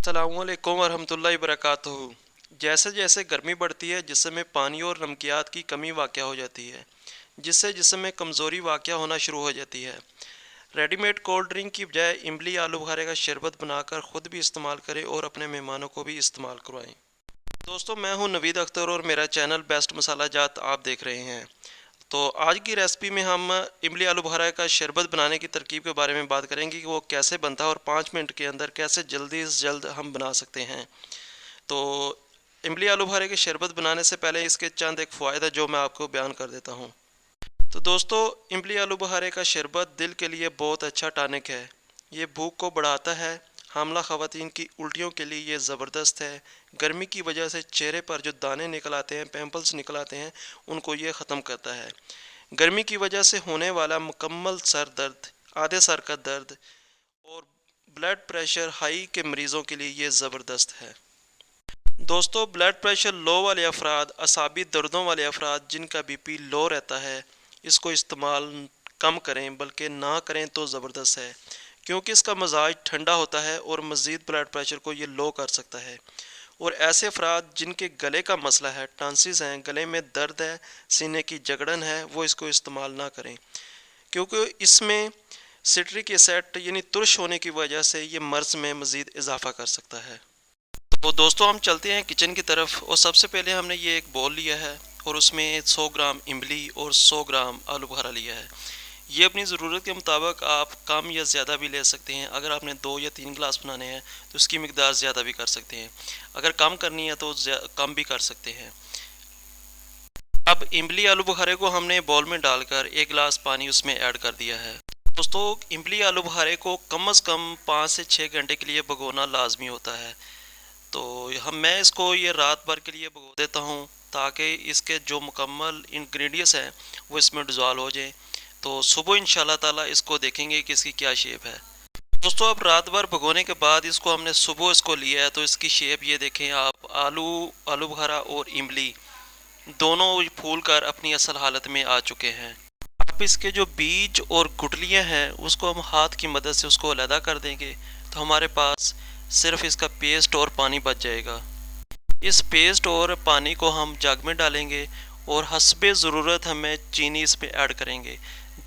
अस्सलामुअलैकुम वरहमतुल्लाहि वबरकातुहू। जैसे जैसे गर्मी बढ़ती है जिससे में पानी और नमकियात की कमी वाक़या हो जाती है, जिससे जिसम में कमज़ोरी वाक़या होना शुरू हो जाती है। रेडीमेड कोल्ड ड्रिंक की बजाय इमली आलू बुखारे का शरबत बनाकर ख़ुद भी इस्तेमाल करें और अपने मेहमानों को भी इस्तेमाल करवाएं। दोस्तों, मैं हूं नवीद अख्तर और मेरा चैनल बेस्ट मसाला जात आप देख रहे हैं। तो आज की रेसिपी में हम इमली आलू बुखारा का शरबत बनाने की तरकीब के बारे में बात करेंगे कि वो कैसे बनता है और 5 मिनट के अंदर कैसे जल्दी से जल्द हम बना सकते हैं। तो इमली आलू बुखारे के शरबत बनाने से पहले इसके चंद एक फ़ायदा जो मैं आपको बयान कर देता हूँ। तो दोस्तों, इमली आलू बुखारे का शरबत दिल के लिए बहुत अच्छा टॉनिक है। ये भूख को बढ़ाता है। हामला ख़वातीन की उल्टियों के लिए ये ज़बरदस्त है। गर्मी की वजह से चेहरे पर जो दाने निकल आते हैं, पिंपल्स निकल आते हैं, उनको ये ख़त्म करता है। गर्मी की वजह से होने वाला मुकम्मल सर दर्द, आधे सर का दर्द और ब्लड प्रेशर हाई के मरीज़ों के लिए ये ज़बरदस्त है। दोस्तों, ब्लड प्रेशर लो वाले अफराद, असाबी दर्दों वाले अफराद जिनका बीपी लो रहता है, इसको इस्तेमाल कम करें, बल्कि ना करें तो ज़बरदस्त है, क्योंकि इसका मजाज ठंडा होता है और मज़ीद ब्लड प्रेशर को ये लो कर सकता है। और ऐसे अफराद जिनके गले का मसला है, टांसिस हैं, गले में दर्द है, सीने की जकड़न है, वो इसको इस्तेमाल ना करें, क्योंकि इसमें सिट्रिक एसिड यानी तुरश होने की वजह से ये मर्ज़ में मज़ीद इजाफ़ा कर सकता है। तो दोस्तों, हम चलते हैं किचन की तरफ और सबसे पहले हमने ये एक बॉल लिया है और उसमें 100 ग्राम इमली और 100 ग्राम आलू बुखारा लिया है। ये अपनी ज़रूरत के मुताबिक आप कम या ज़्यादा भी ले सकते हैं। अगर आपने 2 या 3 गिलास बनाने हैं तो उसकी मिकदार ज़्यादा भी कर सकते हैं। अगर कम करनी है तो कम भी कर सकते हैं। अब इमली आलू बुखारे को हमने बॉल में डालकर 1 गिलास पानी उसमें ऐड कर दिया है। दोस्तों, इमली आलू बुखारे को कम से कम 5 से 6 घंटे के लिए भगोना लाजमी होता है। तो मैं इसको ये रात भर के लिए भगो देता हूँ ताकि इसके जो मुकम्मल इंग्रेडिएंट्स हैं वो इसमें डिज़ोल्व हो जाए। तो सुबह इंशाल्लाह ताला इसको देखेंगे कि इसकी क्या शेप है। दोस्तों, अब रात भर भगोने के बाद इसको हमने सुबह इसको लिया है, तो इसकी शेप ये देखें आप। आलू बुखारा और इमली दोनों फूल कर अपनी असल हालत में आ चुके हैं। अब इसके जो बीज और गुठलियाँ हैं उसको हम हाथ की मदद से उसको अलहदा कर देंगे, तो हमारे पास सिर्फ इसका पेस्ट और पानी बच जाएगा। इस पेस्ट और पानी को हम जग में डालेंगे और हस्बे ज़रूरत हमें चीनी इसमें ऐड करेंगे।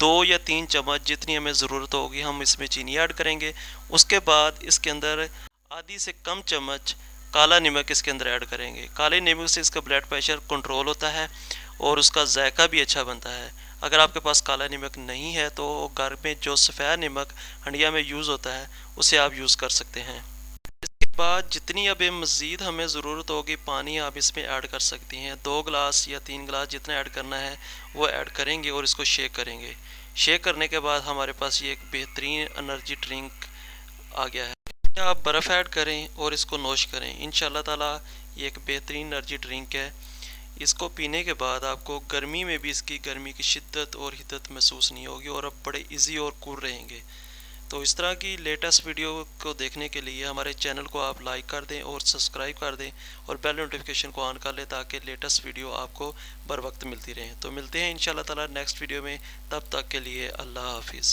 2 या 3 चम्मच जितनी हमें ज़रूरत होगी हम इसमें चीनी ऐड करेंगे। उसके बाद इसके अंदर आधी से कम चम्मच काला नमक इसके अंदर ऐड करेंगे। काले नमक से इसका ब्लड प्रेशर कंट्रोल होता है और उसका जायका भी अच्छा बनता है। अगर आपके पास काला नमक नहीं है तो घर में जो सफ़ेद नमक हंडिया में यूज़ होता है उसे आप यूज़ कर सकते हैं। इसके बाद जितनी अब मज़ीद हमें ज़रूरत होगी पानी आप इसमें ऐड कर सकती हैं। 2 गिलास या 3 गिलास जितना ऐड करना है वो ऐड करेंगे और इसको शेक करेंगे। शेक करने के बाद हमारे पास ये एक बेहतरीन एनर्जी ड्रिंक आ गया है। आप बर्फ़ ऐड करें और इसको नोश करें। इंशाल्लाह ताला ये एक बेहतरीन एनर्जी ड्रिंक है। इसको पीने के बाद आपको गर्मी में भी इसकी गर्मी की शिद्दत और हिद्दत महसूस नहीं होगी और अब बड़े इजी और कूल रहेंगे। तो इस तरह की लेटेस्ट वीडियो को देखने के लिए हमारे चैनल को आप लाइक कर दें और सब्सक्राइब कर दें और बेल नोटिफिकेशन को ऑन कर लें ताकि लेटेस्ट वीडियो आपको बर वक्त मिलती रहे। तो मिलते हैं इंशाल्लाह ताला नेक्स्ट वीडियो में। तब तक के लिए अल्लाह हाफिज़।